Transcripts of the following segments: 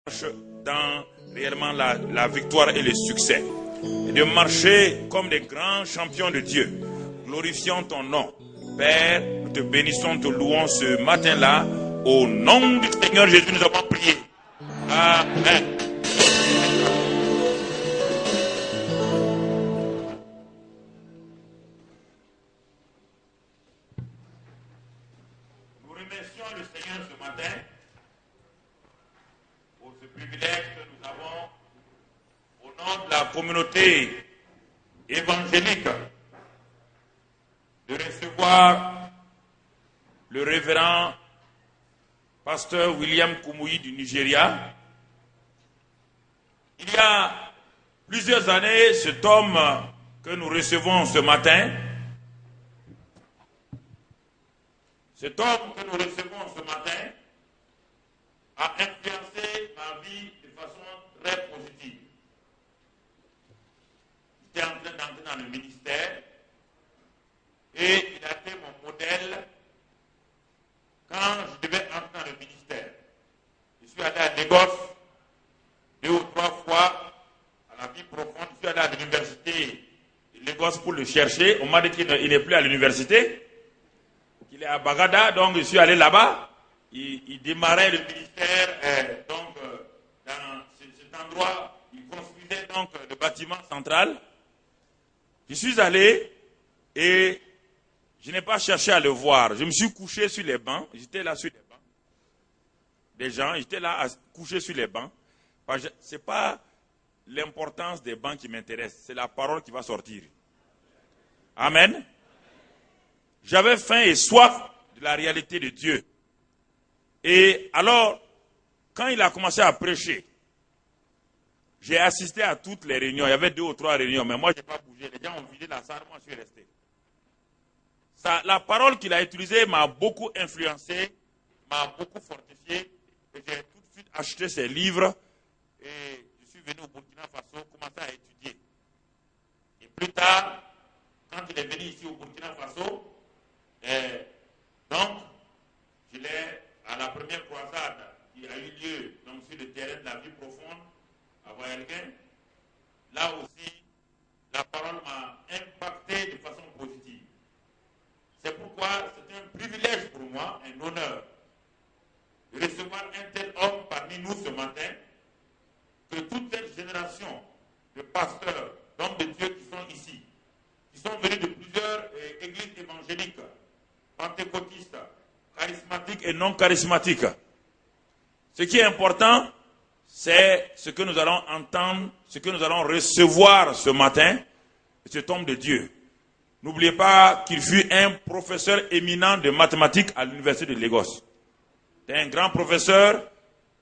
dans réellement la victoire et le succès. Et de marcher comme des grands champions de Dieu, glorifiant ton nom. Père, nous te bénissons, te louons ce matin-là. Au nom du Seigneur Jésus, nous avons prié. Amen. Nous remercions le Seigneur ce matin pour ce privilège que nous avons au nom de la communauté évangélique de recevoir le révérend pasteur William Kumuyi du Nigeria. Il y a plusieurs années, cet homme que nous recevons ce matin, a influencé ma vie de façon très positive. J'étais en train d'entrer dans le ministère et il a été mon modèle quand je devais entrer dans le ministère. Je suis allé à Lagos 2 ou 3 fois à la vie profonde. Je suis allé à l'université de Lagos pour le chercher. On m'a dit qu'il n'est plus à l'université, qu'il est à Bagada, donc je suis allé là-bas. Il démarrait le ministère dans cet endroit. Il construisait donc le bâtiment central. Je suis allé et je n'ai pas cherché à le voir. Je me suis couché sur les bancs. J'étais là sur les bancs. Des gens, j'étais là couché sur les bancs. Ce n'est pas l'importance des bancs qui m'intéresse. C'est la parole qui va sortir. Amen. J'avais faim et soif de la réalité de Dieu. Et alors, quand il a commencé à prêcher, j'ai assisté à toutes les réunions. Il y avait 2 ou 3 réunions, mais moi, je n'ai pas bougé. Les gens ont vidé la salle, moi, je suis resté. La parole qu'il a utilisée m'a beaucoup influencé, m'a beaucoup fortifié. Et j'ai tout de suite acheté ses livres et je suis venu au Burkina Faso, commencer à étudier. Et plus tard, quand il est venu ici au Burkina Faso, donc, je l'ai à la première croisade qui a eu lieu donc, sur le terrain de la vie profonde à Wayelguin. Là aussi, la parole m'a impacté de façon positive. C'est pourquoi c'est un privilège pour moi, un honneur, de recevoir un tel homme parmi nous ce matin, que toute cette génération de pasteurs, d'hommes de Dieu qui sont ici, qui sont venus de plusieurs églises évangéliques, pentecôtistes, charismatiques et non charismatiques. Ce qui est important, c'est ce que nous allons entendre, ce que nous allons recevoir ce matin, cet homme de Dieu. N'oubliez pas qu'il fut un professeur éminent de mathématiques à l'université de Lagos. C'était un grand professeur,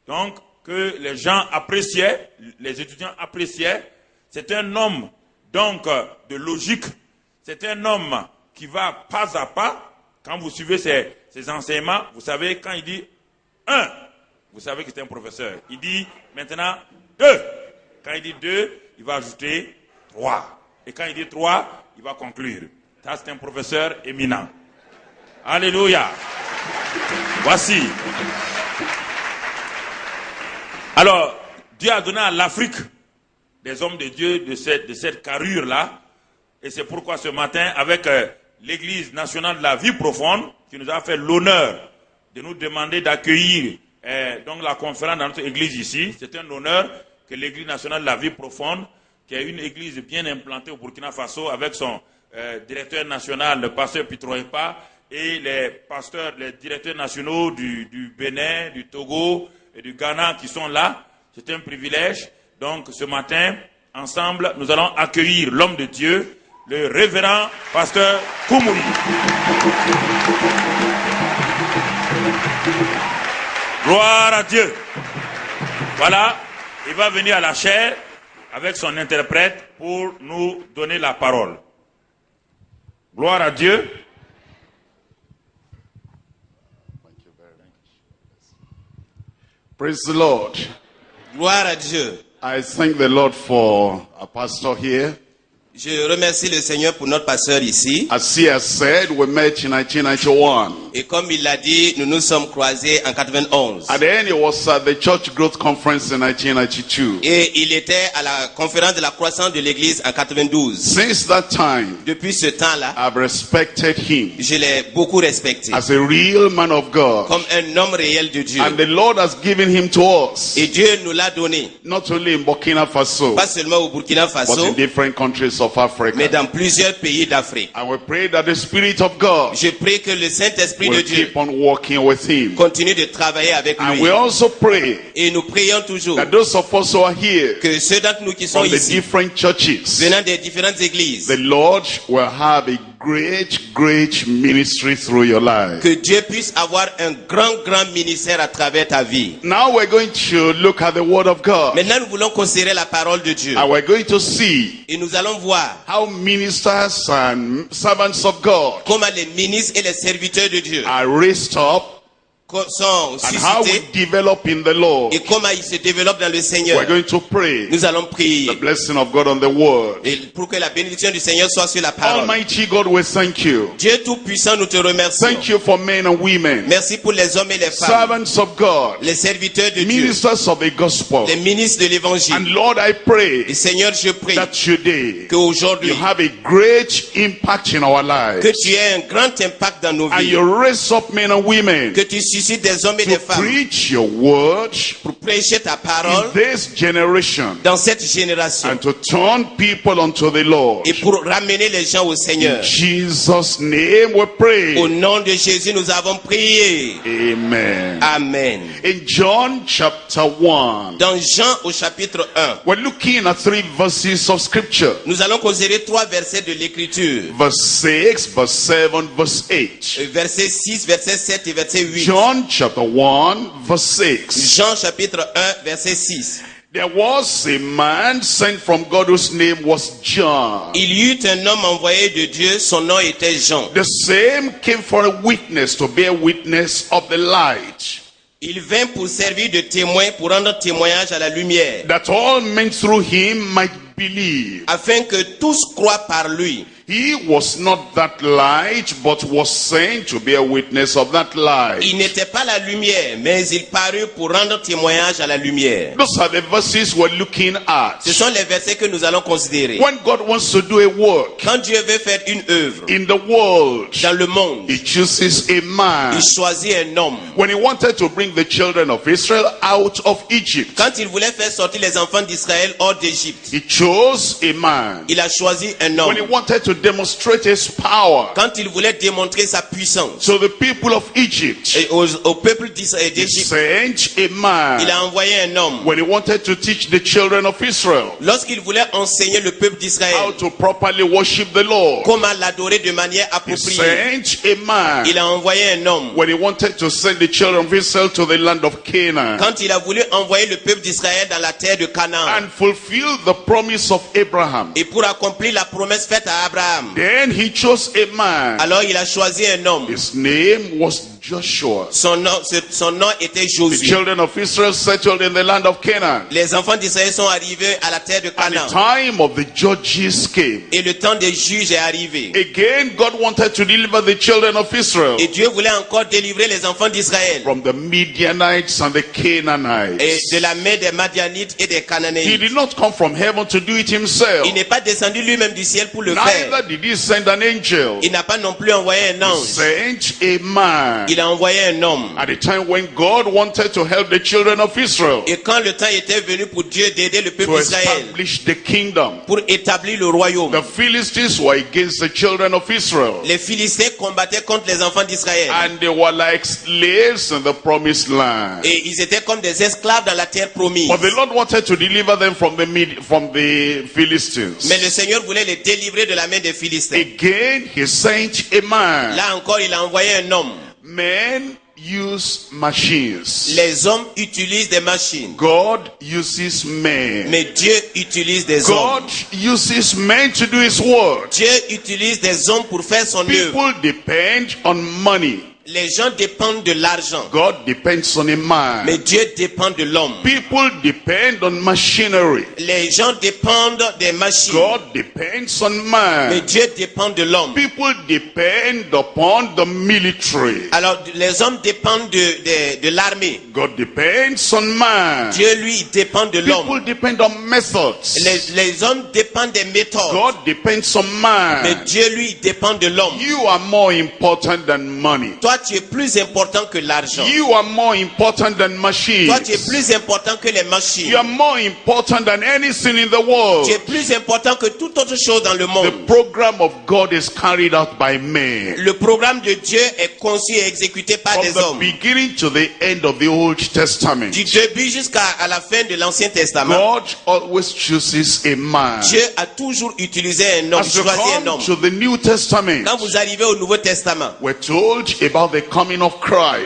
donc, que les gens appréciaient, les étudiants appréciaient. C'est un homme, donc, de logique. C'est un homme qui va pas à pas. Quand vous suivez ses enseignements, vous savez, quand il dit 1, vous savez que c'est un professeur. Il dit maintenant 2. Quand il dit 2, il va ajouter 3. Et quand il dit 3, il va conclure. Ça, c'est un professeur éminent. Alléluia. Voici. Alors, Dieu a donné à l'Afrique des hommes de Dieu de cette carrure-là. Et c'est pourquoi ce matin, avec l'Église nationale de la vie profonde, qui nous a fait l'honneur de nous demander d'accueillir donc la conférence dans notre église ici. C'est un honneur que l'Église nationale de la vie profonde, qui est une église bien implantée au Burkina Faso, avec son directeur national, le pasteur Pitroepa, et les pasteurs, les directeurs nationaux du Bénin, du Togo et du Ghana qui sont là. C'est un privilège. Donc ce matin, ensemble, nous allons accueillir l'homme de Dieu, le révérend pasteur Kumuyi. Gloire à Dieu. Voilà, il va venir à la chaire avec son interprète pour nous donner la parole. Gloire à Dieu. Praise the Lord. Gloire à Dieu. I thank the Lord for a pastor here. Je remercie le Seigneur pour notre pasteur ici. As he has said, we met in 1991. Et comme il l'a dit, nous nous sommes croisés en 91. At the end, it was at the Church Growth Conference in 1992. Et il était à la conférence de la croissance de l'église en 92. Since that time, Depuis ce temps-là, I've respected him je l'ai beaucoup respecté. as a real man of God. Comme un homme réel de Dieu. And the Lord has given him to us, Et Dieu nous l'a donné. not only in Burkina Faso, Pas seulement au Burkina but in Faso, different countries of mais Africa. dans plusieurs pays d'Afrique. And we pray that the Spirit of God Je prie que le Saint-Esprit de will Dieu keep on walking with him. continue de travailler avec And lui. we also pray Et nous prions toujours that those of us who are here que ceux d'entre nous qui sont from the ici, different churches, venant des différentes églises, the Lord will have a great ministry through your life. que Dieu puisse avoir un grand ministère à travers ta vie. Now we're going to look at the Word of God. Maintenant, nous voulons considérer la parole de Dieu. And we're going to see Et nous allons voir how ministers and servants of God comment les ministres et les serviteurs de Dieu are raised up sont and how we suscités develop in the Lord. et comment ils se développent dans le Seigneur. We're going to pray Nous allons prier the blessing of God on the Word. et pour que la bénédiction du Seigneur soit sur la parole. Almighty God, we thank you. Dieu Tout-Puissant, nous te remercions. Thank you for men and women, Merci pour les hommes et les femmes, servants of God, les serviteurs de Dieu, ministers of the gospel. les ministres de l'évangile. And Lord, I pray Et Seigneur, je prie that today qu'aujourd'hui, you have a great impact in our lives. que tu aies un grand impact dans nos And vies. you raise up men and women Que tu suscites des hommes et des to femmes preach your word pour prêcher ta parole in this generation dans cette génération and to turn people unto the Lord. et pour ramener les gens au Seigneur. In Jesus' name we Au pray. nom de Jésus, nous avons prié. Amen. Amen. In John chapter 1, Dans Jean au chapitre 1, we're looking at 3 verses of scripture. nous allons considérer 3 versets de l'écriture. Verse 6, verse 7, verse 8. Verset 6, verset 7 et verset 8. John chapter 1, verse 6. Jean chapitre 1, verset 6. There was a man sent from God whose name was John. Il y eut un homme envoyé de Dieu, son nom était Jean. The same came for a witness, to bear witness of the light, Il vint pour servir de témoin, pour rendre témoignage à la lumière, that all men through him might believe. afin que tous croient par lui. He was not that light, but was sent to bear witness of that light. Il n'était pas la lumière, mais il parut pour rendre témoignage à la lumière. Those are the verses we're looking at. Ce sont les versets que nous allons considérer. When God wants to do a work Quand Dieu veut faire une œuvre in the world, dans le monde, he chooses a man. il choisit un homme. When he wanted to bring the children of Israel out of Egypt, Quand il voulait faire sortir les enfants d'Israël hors d'Égypte, he chose a man. il a choisi un When he homme. wanted to demonstrate his power Quand il voulait démontrer sa puissance to the people of Egypt, et au peuple he d'Égypte, sent a il man. a envoyé un homme. When he wanted to teach the children of Israel Lorsqu'il voulait enseigner le peuple how d'Israël to properly worship the Lord, comment l'adorer de manière he appropriée, sent a man. il a envoyé un homme. When he wanted to send the children of Israel to the land of Canaan Quand il a voulu envoyer le peuple d'Israël dans la terre de Canaan and fulfill the promise of Abraham, et pour accomplir la promesse faite à Abraham, then he chose a man. alors il a choisi un homme. His name was Joshua. Son nom était The Josué. children of Israel settled in the land of Canaan. Les enfants d'Israël sont arrivés à la terre de And the Canaan. time of the judges came. Et le temps des juges est arrivé. Again, God wanted to deliver the children of Israel Et Dieu voulait encore délivrer les enfants d'Israël from the Midianites and the et Canaanites. de la main des Madianites et des He Cananéites. did not come from heaven to do it himself. Il n'est pas descendu lui-même du ciel pour le faire. Neither did he send an angel. Il n'a pas non plus envoyé un He ange. sent a man. Il a envoyé un homme. At the time when God wanted to help the children of Israel Et quand le temps était venu pour Dieu d'aider le peuple to d'Israël establish the kingdom, pour établir le royaume, the Philistines were against the children of Israel. les Philistins combattaient contre les enfants d'Israël. And they were like slaves in the promised land. Et ils étaient comme des esclaves dans la terre promise. But the Lord wanted to deliver them from the Philistines. Mais le Seigneur voulait les délivrer de la main des Philistins. Again, he sent a man. Là encore, il a envoyé un homme. Men use machines. Les hommes utilisent des machines, God uses men. mais Dieu utilise des God hommes. uses men to do his work. Dieu utilise des hommes pour faire son œuvre. People depend on money. Les gens dépendent de l'argent, God depends on a man. mais Dieu dépend de l'homme. People depend on machinery. Les gens dépendent des machines, God depends on mais man. Dieu dépend de l'homme. People depend upon the military. Alors les hommes dépendent de l'armée. God depends on man. Dieu, lui, il dépend de l'homme. People depend on methods. Les hommes dépendent des méthodes, God depends on mais man. Dieu, lui, il dépend de l'homme. You are more important than money. Toi, tu es plus important que l'argent. You are more important than machines. Toi, tu es plus important que les machines. You are more important than anything in the world. Tu es plus important que toute autre chose dans le The monde. program of God is carried out by men. Le programme de Dieu est conçu et exécuté par From des the hommes. beginning to the end of the Old Testament, Du début jusqu'à la fin de l'Ancien Testament, God always chooses a man. Dieu a toujours utilisé un homme, As you choisi un come homme. to the New Testament, Quand vous arrivez au Nouveau Testament, we're told about the coming of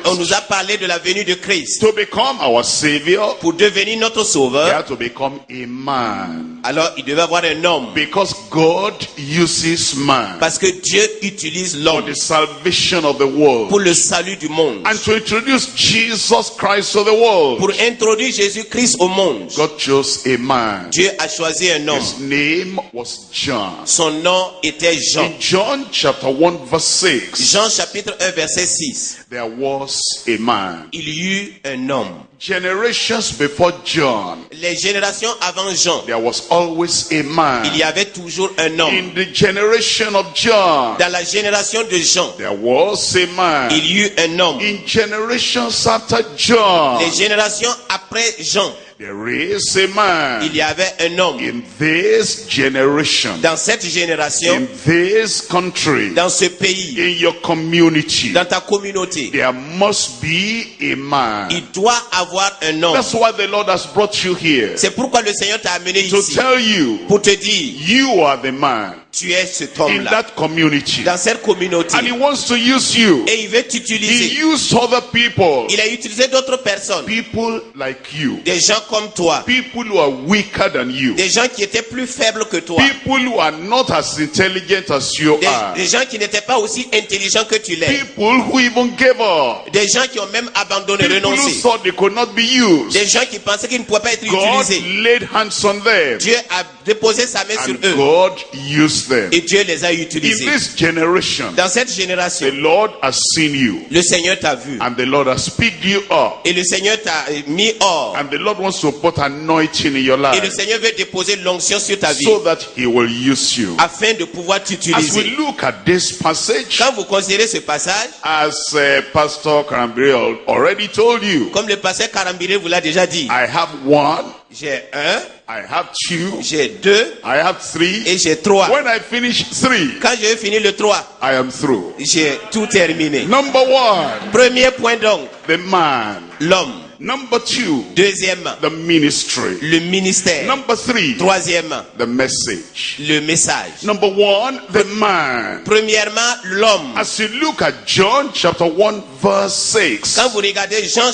on nous Christ. a parlé de la venue de Christ. To become our Savior, Pour devenir notre he sauveur, had to become a man. alors il devait avoir un homme. Because God uses man Parce que Dieu utilise for l'homme the salvation of the world. pour le salut du monde. And to introduce Jesus Christ to the world, Pour introduire Jésus-Christ au monde, God chose a man. Dieu a choisi un homme. His name was John. Son nom était Jean. In John chapter 1 verse 6, Jean chapitre 1 verset 6. there was a man. Il y eut un homme. Generations before John, Les générations avant Jean, there was always a man. il y avait toujours un homme. In the generation of John, Dans la génération de Jean, there was a man. il y eut un homme. In generations after John, Les générations après Jean, there is a man. il y avait un homme. In this generation, Dans cette génération, in this country, dans ce pays, in your community, dans ta communauté, there must be a man. il doit avoir un homme. That's why the Lord has brought you here, C'est pourquoi le Seigneur t'a amené to ici, tell you pour te dire, you are the man tu es cet in homme-là, that community. dans cette communauté. And he wants to use you. Et il veut He t'utiliser. used other people. Il a utilisé d'autres personnes, People like you. des gens comme toi, People who are weaker than you. des gens qui étaient plus faibles que toi, People who are not as intelligent as you are. des gens qui n'étaient pas aussi intelligents que tu l'es, People who even gave up. des gens qui ont même abandonné, People who renoncé, thought they could not be used. des gens qui pensaient qu'ils ne pouvaient pas être God utilisés. laid hands on them. Dieu a déposé sa main sur And eux God used them. et Dieu les a In utilisés. this generation, Dans cette the génération, Lord has seen you. le Seigneur t'a vu And the Lord has picked you up. et le Seigneur t'a mis hors And the Lord wants to put anointing in your et le life Seigneur veut déposer l'onction sur ta vie so that he will use you. afin de pouvoir As we t'utiliser. look at this passage, Quand vous considérez ce passage, as Pastor Karambiri already told you, comme le pasteur Karambiré vous l'a déjà dit, I have one, j'ai un, I have two, j'ai deux I have three. et j'ai trois. When I finish three, Quand je vais finir le 3, I am through. j'ai tout terminé. Number one, Premier point donc, the man. l'homme. Number two, Deuxièmement, the ministry. le ministère. Number three, Troisièmement, the message. le message. Number one, the man. Premièrement, l'homme. As you look at John chapter 1 verse 6, Quand vous regardez Jean